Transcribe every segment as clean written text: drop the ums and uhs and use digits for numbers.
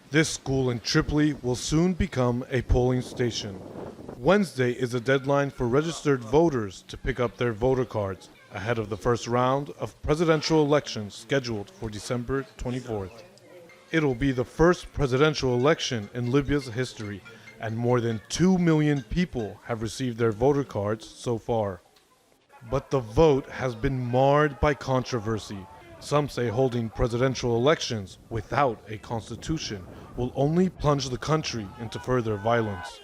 This school in Tripoli will soon become a polling station. Wednesday is the deadline for registered voters to pick up their voter cards ahead of the first round of presidential elections scheduled for December 24th. It'll be the first presidential election in Libya's history, and more than 2 million people have received their voter cards so far. But the vote has been marred by controversy. Some say holding presidential elections without a constitution will only plunge the country into further violence.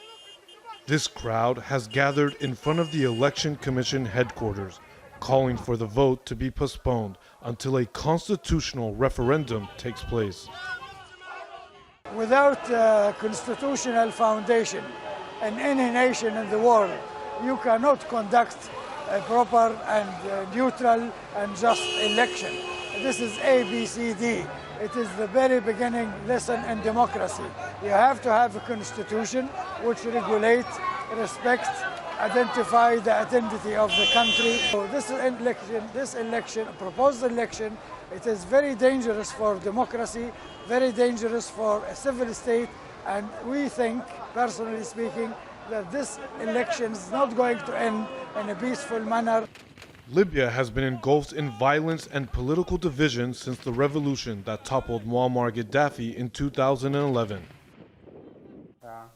This crowd has gathered in front of the Election Commission headquarters, calling for the vote to be postponed until a constitutional referendum takes place. Without a constitutional foundation in any nation in the world, you cannot conduct a proper and neutral and just election. This is ABCD. It is the very beginning lesson in democracy. You have to have a constitution which regulates, respects, identify the identity of the country. So this election, proposed election, it is very dangerous for democracy, very dangerous for a civil state, and we think, personally speaking, that this election is not going to end in a peaceful manner. Libya has been engulfed in violence and political division since the revolution that toppled Muammar Gaddafi in 2011.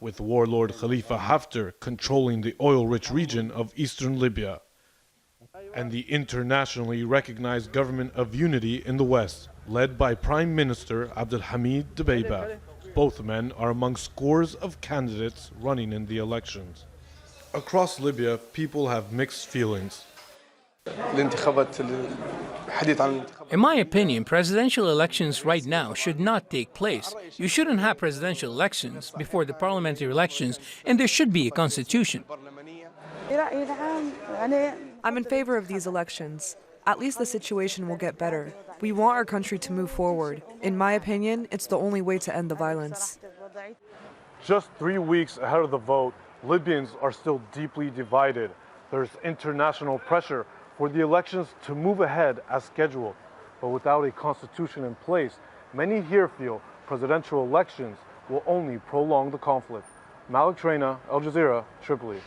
With warlord Khalifa Haftar controlling the oil-rich region of eastern Libya, and the internationally recognized government of unity in the west, led by Prime Minister Abdelhamid Dbeibeh. Both men are among scores of candidates running in the elections. Across Libya, people have mixed feelings. In my opinion, presidential elections right now should not take place. You shouldn't have presidential elections before the parliamentary elections, and there should be a constitution. I'm in favor of these elections. At least the situation will get better. We want our country to move forward. In my opinion, it's the only way to end the violence. Just 3 weeks ahead of the vote, Libyans are still deeply divided. There's international pressure for the elections to move ahead as scheduled. But without a constitution in place, many here feel presidential elections will only prolong the conflict. Malik, Traina, Jazeera, Tripoli.